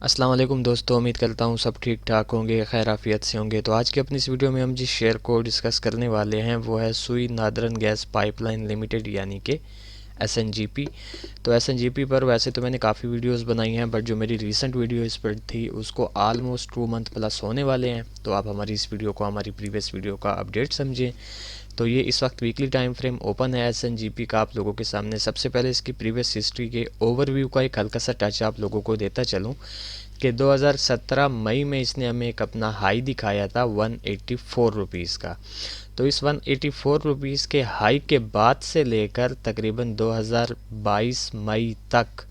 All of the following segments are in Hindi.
अस्सलाम वालेकुम दोस्तों, उम्मीद करता हूँ सब ठीक ठाक होंगे, खैर आफियत से होंगे। तो आज की अपनी इस वीडियो में हम जिस शेयर को डिस्कस करने वाले हैं वो है सुई नादरन गैस पाइपलाइन लिमिटेड यानी कि SNGP। तो SNGP पर वैसे तो मैंने काफ़ी वीडियोस बनाई हैं, बट जो मेरी रीसेंट वीडियो इस पर थी उसको आलमोस्ट 2 मंथ प्लस होने वाले हैं। तो आप हमारी इस वीडियो को हमारी प्रीवियस वीडियो का अपडेट समझें। तो ये इस वक्त वीकली टाइम फ्रेम ओपन है SNGP का आप लोगों के सामने। सबसे पहले इसकी प्रीवियस हिस्ट्री के ओवरव्यू का एक हल्का सा टच आप लोगों को देता चलूँ कि 2017 मई में इसने हमें एक अपना हाई दिखाया था 184 रुपीज़ का। तो इस 184 रुपीज़ के हाई के बाद से लेकर तकरीबन 2022 मई तक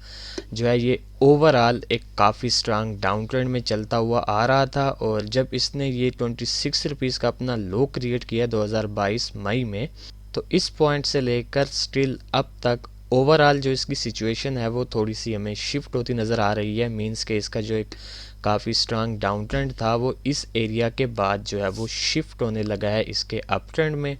जो है ये ओवरऑल एक काफ़ी स्ट्रांग डाउन ट्रेंड में चलता हुआ आ रहा था। और जब इसने ये 26 रुपीज़ का अपना लो क्रिएट किया 2022 मई में, तो इस पॉइंट से लेकर स्टिल अब तक ओवरऑल जो इसकी सिचुएशन है वो थोड़ी सी हमें शिफ्ट होती नज़र आ रही है। मींस के इसका जो एक काफ़ी स्ट्रांग डाउन ट्रेंड था वो इस एरिया के बाद जो है वो शिफ्ट होने लगा है इसके अप ट्रेंड में।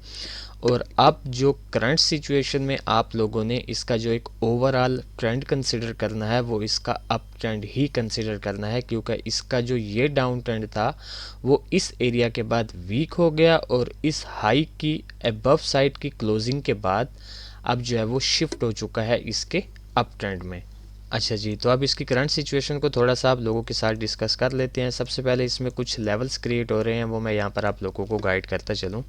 और अब जो करंट सिचुएशन में आप लोगों ने इसका जो एक ओवरऑल ट्रेंड कंसिडर करना है वो इसका अप ट्रेंड ही कंसिडर करना है, क्योंकि इसका जो ये डाउन ट्रेंड था वो इस एरिया के बाद वीक हो गया और इस हाई की अबव साइड की क्लोजिंग के बाद अब जो है वो शिफ्ट हो चुका है इसके अप ट्रेंड में। अच्छा जी, तो अब इसकी करंट सिचुएशन को थोड़ा सा आप लोगों के साथ डिस्कस कर लेते हैं। सबसे पहले इसमें कुछ लेवल्स क्रिएट हो रहे हैं, वो मैं यहाँ पर आप लोगों को गाइड करता चलूँ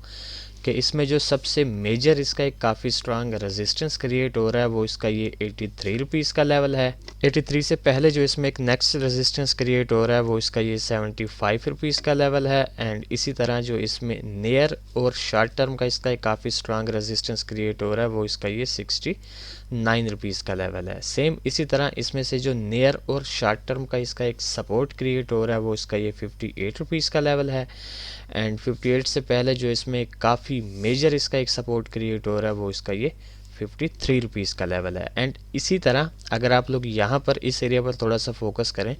कि इसमें जो सबसे मेजर इसका एक काफ़ी स्ट्रांग रेजिस्टेंस क्रिएट हो रहा है वो इसका ये 83 रुपीज़ का लेवल है। 83 से पहले जो इसमें एक नेक्स्ट रेजिस्टेंस क्रिएट हो रहा है वो इसका ये 75 रुपीज़ का लेवल है। एंड इसी तरह जो इसमें नियर और शॉर्ट टर्म का इसका एक काफ़ी स्ट्रांग रेजिस्टेंस क्रिएट हो रहा है वो इसका ये 69 रुपीज़ का लेवल है। सेम इसी तरह इसमें से जो नियर और शॉर्ट टर्म का इसका एक सपोर्ट क्रिएट हो रहा है वो इसका ये 58 रुपीज़ का लेवल है। एंड 58 से पहले जो इसमें काफ़ी मेजर इसका एक सपोर्ट क्रिएट हो रहा है वो इसका ये 53 रुपीज़ का लेवल है। एंड इसी तरह अगर आप लोग यहाँ पर इस एरिया पर थोड़ा सा फोकस करें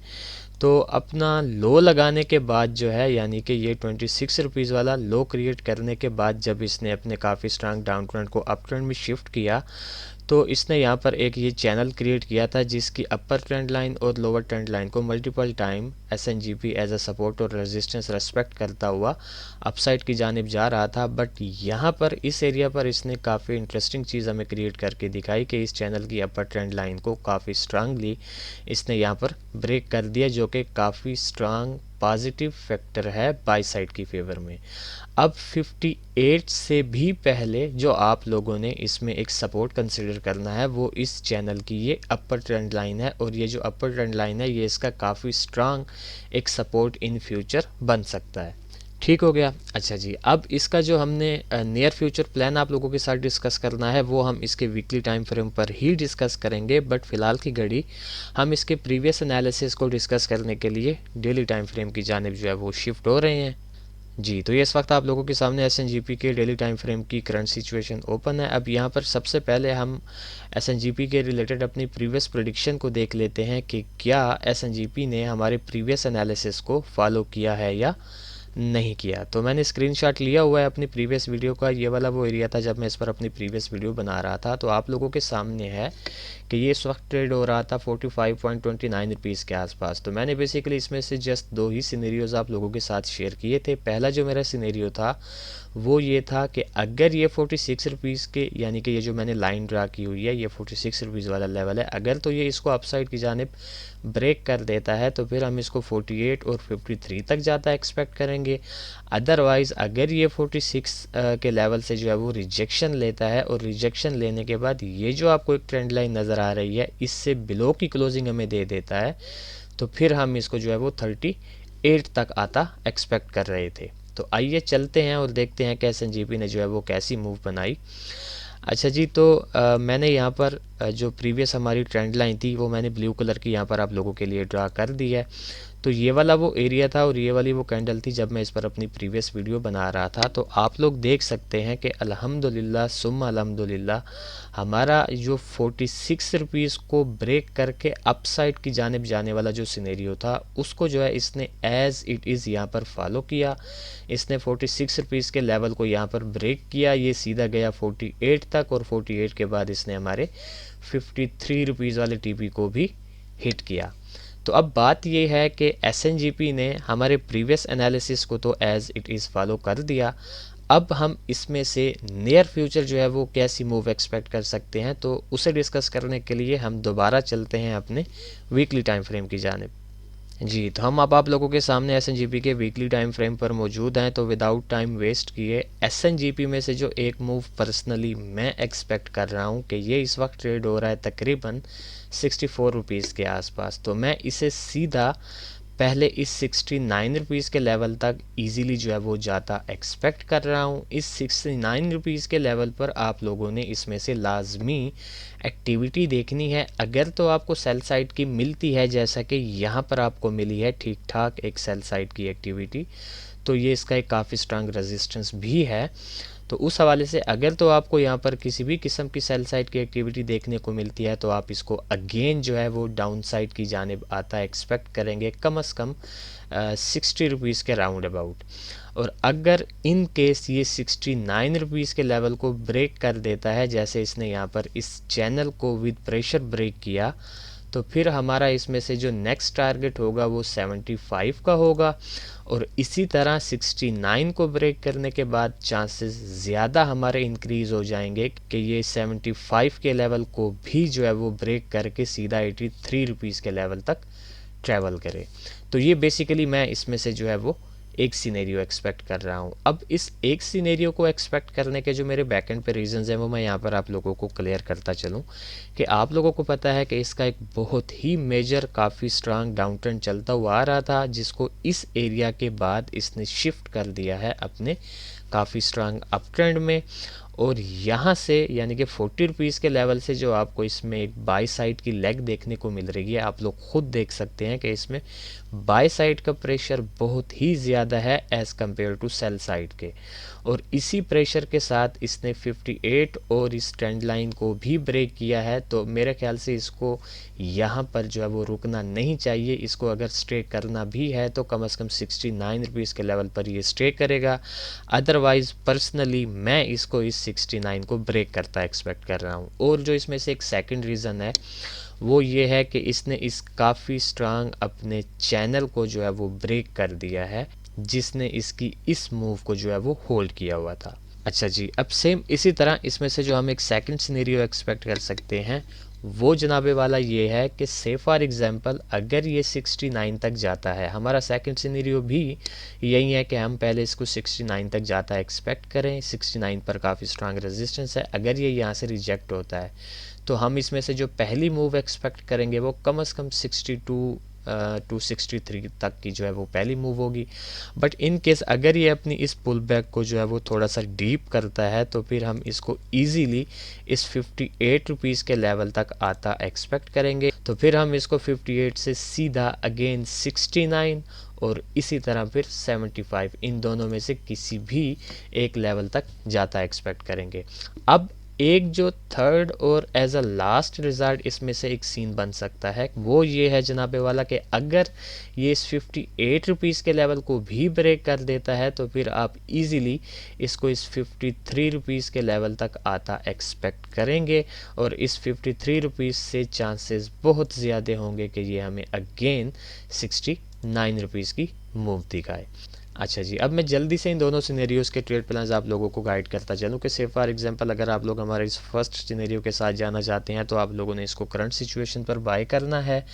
तो अपना लो लगाने के बाद जो है यानी कि ये 26 रुपीज़ वाला लो क्रिएट करने के बाद जब इसने अपने काफ़ी स्ट्रांग डाउन ट्रेंड को अप ट्रेंड में शिफ्ट किया तो इसने यहाँ पर एक ये चैनल क्रिएट किया था जिसकी अपर ट्रेंड लाइन और लोअर ट्रेंड लाइन को multiple time SNGP as a support और रेजिस्टेंस रेस्पेक्ट करता हुआ अपसाइड की जानिब जा रहा था। बट यहाँ पर इस एरिया पर इसने काफ़ी इंटरेस्टिंग चीज़ हमें क्रिएट करके दिखाई कि इस चैनल की अपर ट्रेंड लाइन को काफ़ी स्ट्रांगली इसने यहाँ पर ब्रेक कर दिया, जो कि काफ़ी स्ट्रांग पॉजिटिव फैक्टर है बाई साइड की फेवर में। अब 58 से भी पहले जो आप लोगों ने इसमें एक सपोर्ट कंसिडर करना है वो इस चैनल की ये अपर ट्रेंड लाइन है। और ये जो अपर ट्रेंड लाइन है ये इसका काफ़ी स्ट्रांग एक सपोर्ट इन फ्यूचर बन सकता है। ठीक हो गया। अच्छा जी, अब इसका जो हमने नियर फ्यूचर प्लान आप लोगों के साथ डिस्कस करना है वो हम इसके वीकली टाइम फ्रेम पर ही डिस्कस करेंगे। बट फिलहाल की घड़ी हम इसके प्रीवियस एनालिसिस को डिस्कस करने के लिए डेली टाइम फ्रेम की जानिब जो है वो शिफ्ट हो रहे हैं। जी, तो ये इस वक्त आप लोगों के सामने SNGP के डेली टाइम फ्रेम की करंट सिचुएशन ओपन है। अब यहाँ पर सबसे पहले हम SNGP के रिलेटेड अपनी प्रीवियस प्रेडिक्शन को देख लेते हैं कि क्या SNGP ने हमारे प्रीवियस एनालिसिस को फॉलो किया है या नहीं किया। तो मैंने स्क्रीनशॉट लिया हुआ है अपनी प्रीवियस वीडियो का, ये वाला वो एरिया था जब मैं इस पर अपनी प्रीवियस वीडियो बना रहा था। तो आप लोगों के सामने है कि ये इस वक्त ट्रेड हो रहा था 45.29 रुपीज़ के आसपास। तो मैंने बेसिकली इसमें से जस्ट दो ही सिनेरियोज़ आप लोगों के साथ शेयर किए थे। पहला जो मेरा सिनेरियो था वो ये था कि अगर ये 46 रुपीज़ के यानी कि ये जो मैंने लाइन ड्रा की हुई है ये 46 रुपीज़ वाला लेवल है, अगर तो ये इसको अपसाइड की जानिब ब्रेक कर देता है तो फिर हम इसको 48 और 53 तक जाता एक्सपेक्ट करेंगे। अदरवाइज़ अगर ये 46 के लेवल से जो है वो रिजेक्शन लेता है और रिजेक्शन लेने के बाद ये जो आपको एक ट्रेंड लाइन नज़र आ रही है इससे बिलो की क्लोजिंग हमें दे देता है तो फिर हम इसको जो है वो 38 तक आता एक्सपेक्ट कर रहे थे। तो आइए चलते हैं और देखते हैं कि SNGP ने जो है वो कैसी मूव बनाई। अच्छा जी, तो मैंने यहाँ पर जो प्रीवियस हमारी ट्रेंड लाइन थी वो मैंने ब्लू कलर की यहाँ पर आप लोगों के लिए ड्रा कर दी है। तो ये वाला वो एरिया था और ये वाली वो कैंडल थी जब मैं इस पर अपनी प्रीवियस वीडियो बना रहा था। तो आप लोग देख सकते हैं कि अल्हम्दुलिल्लाह सुम्मा अल्हम्दुलिल्लाह हमारा जो 46 रुपीज़ को ब्रेक करके अपसाइड की जानिब जाने वाला जो सिनेरियो था उसको जो है इसने एज़ इट इज़ यहाँ पर फॉलो किया। इसने 46 रुपीज़ के लेवल को यहाँ पर ब्रेक किया, ये सीधा गया 48 तक और 48 के बाद इसने हमारे 53 रुपीज़ वाले TP को भी हिट किया। तो अब बात ये है कि SNGP ने हमारे प्रीवियस एनालिसिस को तो एज इट इज़ फॉलो कर दिया। अब हम इसमें से नियर फ्यूचर जो है वो कैसी मूव एक्सपेक्ट कर सकते हैं, तो उसे डिस्कस करने के लिए हम दोबारा चलते हैं अपने वीकली टाइम फ्रेम की जानिब। जी, तो हम अब आप लोगों के सामने SNGP के वीकली टाइम फ्रेम पर मौजूद हैं। तो विदाउट टाइम वेस्ट किए SNGP में से जो एक मूव पर्सनली मैं एक्सपेक्ट कर रहा हूँ कि ये इस वक्त ट्रेड हो रहा है तकरीबन 64 रुपीज़ के आसपास, तो मैं इसे सीधा पहले इस 69 रुपीज़ के लेवल तक इजीली जो है वो जाता एक्सपेक्ट कर रहा हूँ। इस 69 रुपीज़ के लेवल पर आप लोगों ने इसमें से लाजमी एक्टिविटी देखनी है। अगर तो आपको सेल साइड की मिलती है, जैसा कि यहाँ पर आपको मिली है ठीक ठाक एक सेल साइड की एक्टिविटी, तो ये इसका एक काफ़ी स्ट्रांग रेजिस्टेंस भी है। तो उस हवाले से अगर तो आपको यहाँ पर किसी भी किस्म की सेल साइड की एक्टिविटी देखने को मिलती है, तो आप इसको अगेन जो है वो डाउन साइड की जानिब आता एक्सपेक्ट करेंगे, कम अज़ कम 60 रुपीज़ के राउंड अबाउट। और अगर इन केस ये 69 रुपीज़ के लेवल को ब्रेक कर देता है, जैसे इसने यहाँ पर इस चैनल को विद प्रेशर ब्रेक किया, तो फिर हमारा इसमें से जो नेक्स्ट टारगेट होगा वो 75 का होगा। और इसी तरह 69 को ब्रेक करने के बाद चांसेस ज़्यादा हमारे इंक्रीज़ हो जाएंगे कि ये 75 के लेवल को भी जो है वो ब्रेक करके सीधा 83 रुपीज़ के लेवल तक ट्रैवल करे। तो ये बेसिकली मैं इसमें से जो है वो एक सिनेरियो एक्सपेक्ट कर रहा हूँ। अब इस एक सिनेरियो को एक्सपेक्ट करने के जो मेरे बैकएंड पे रीजंस हैं वो मैं यहाँ पर आप लोगों को क्लियर करता चलूँ कि आप लोगों को पता है कि इसका एक बहुत ही मेजर काफ़ी स्ट्रांग डाउन ट्रेंड चलता हुआ आ रहा था, जिसको इस एरिया के बाद इसने शिफ्ट कर दिया है अपने काफ़ी स्ट्रांग अप ट्रेंड में। और यहाँ से यानी कि 40 रुपीज़ के लेवल से जो आपको इसमें एक बाई साइड की लेग देखने को मिल रही है, आप लोग खुद देख सकते हैं कि इसमें बाई साइड का प्रेशर बहुत ही ज़्यादा है as compare to sell side के। और इसी प्रेशर के साथ इसने 58 और इस ट्रेंड लाइन को भी ब्रेक किया है। तो मेरे ख्याल से इसको यहाँ पर जो है वो रुकना नहीं चाहिए। इसको अगर स्टे करना भी है तो कम से कम 69 रुपीज़ के लेवल पर ये स्टे करेगा। अदरवाइज़ पर्सनली मैं इसको इस 69 को ब्रेक करता एक्सपेक्ट कर रहा हूँ। और जो इसमें से एक सेकंड रीज़न है वो ये है कि इसने इस काफ़ी स्ट्रांग अपने चैनल को जो है वो ब्रेक कर दिया है, जिसने इसकी इस मूव को जो है वो होल्ड किया हुआ था। अच्छा जी, अब सेम इसी तरह इसमें से जो हम एक सेकंड सिनेरियो एक्सपेक्ट कर सकते हैं वो जनाबे वाला ये है कि से फॉर एग्जांपल अगर ये 69 तक जाता है, हमारा सेकंड सिनेरियो भी यही है कि हम पहले इसको 69 तक जाता एक्सपेक्ट करें। 69 पर काफ़ी स्ट्रांग रेजिस्टेंस है। अगर ये यहाँ से रिजेक्ट होता है तो हम इसमें से जो पहली मूव एक्सपेक्ट करेंगे वो कम से कम 62 टू 63 तक की जो है वो पहली मूव होगी। बट इन केस अगर ये अपनी इस पुल बैक को जो है वो थोड़ा सा डीप करता है तो फिर हम इसको इजीली इस 58 रुपीज़ के लेवल तक आता एक्सपेक्ट करेंगे। तो फिर हम इसको 58 से सीधा अगेन 69 और इसी तरह फिर 75, इन दोनों में से किसी भी एक लेवल तक जाता एक्सपेक्ट करेंगे। अब एक जो थर्ड और एज अ लास्ट रिजल्ट इसमें से एक सीन बन सकता है वो ये है जनाबे वाला कि अगर ये इस 58 रुपीज़ के लेवल को भी ब्रेक कर देता है तो फिर आप इजीली इसको इस 53 रुपीज़ के लेवल तक आता एक्सपेक्ट करेंगे। और इस 53 रुपीज़ से चांसेस बहुत ज़्यादा होंगे कि ये हमें अगेन 69 रुपीज़ की मूव दिखाए। अच्छा जी, अब मैं जल्दी से इन दोनों सिनेरियोज़ के ट्रेड प्लान्स आप लोगों को गाइड करता चलूँ कि से फॉर एग्जांपल अगर आप लोग हमारे इस फर्स्ट सिनेरियो के साथ जाना चाहते हैं तो आप लोगों ने इसको करंट सिचुएशन पर बाय करना है।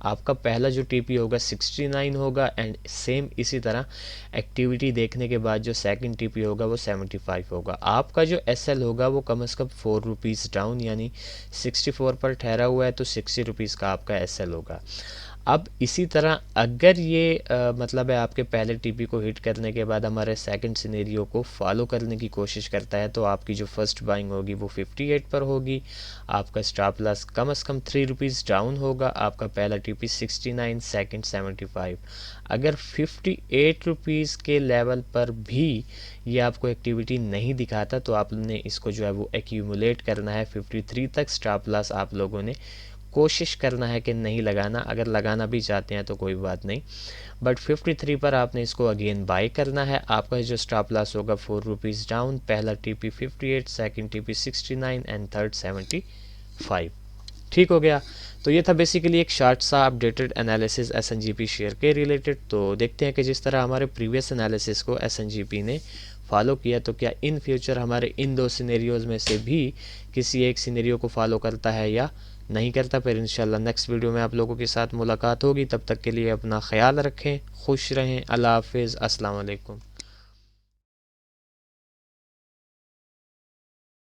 आपका पहला जो टीपी होगा 69 होगा एंड सेम इसी तरह एक्टिविटी देखने के बाद जो सेकंड टीपी होगा वो 75 होगा। आपका जो एसएल होगा वो कम से कम 4 रुपीज़ डाउन यानी 64 पर ठहरा हुआ है तो 60 रुपीज़ का आपका एसएल होगा। अब इसी तरह अगर ये मतलब है आपके पहले टीपी को हिट करने के बाद हमारे सेकंड सिनेरियो को फॉलो करने की कोशिश करता है तो आपकी जो फर्स्ट बाइंग होगी वो 58 पर होगी। आपका स्टॉप लॉस कम से कम 3 रुपीज़ डाउन होगा। आपका पहला टीपी 69, सेकंड 75। अगर 58 रुपीज़ के लेवल पर भी ये आपको एक्टिविटी नहीं दिखाता तो आपने इसको जो है वो एक्यूमुलेट करना है 53 तक। स्टॉप लॉस आप लोगों ने कोशिश करना है कि नहीं लगाना, अगर लगाना भी चाहते हैं तो कोई बात नहीं, बट 53 पर आपने इसको अगेन बाय करना है। आपका जो स्टॉप लॉस होगा 4 रुपीज़ डाउन। पहला TP 58, second TP 69 and third 75। ठीक हो गया। तो ये था बेसिकली एक शॉर्ट सा अपडेटेड एनालिसिस एसएनजीपी शेयर के रिलेटेड। तो देखते हैं कि जिस तरह हमारे प्रीवियस एनालिसिस को एसएनजीपी ने फॉलो किया तो क्या इन फ्यूचर हमारे इन दो सिनेरियोज़ में से भी किसी एक सिनेरियो को फॉलो करता है या नहीं करता। फिर इंशाल्लाह नेक्स्ट वीडियो में आप लोगों के साथ मुलाकात होगी। तब तक के लिए अपना ख्याल रखें, खुश रहें, अल्लाह हाफिज़, अस्सलाम वालेकुम।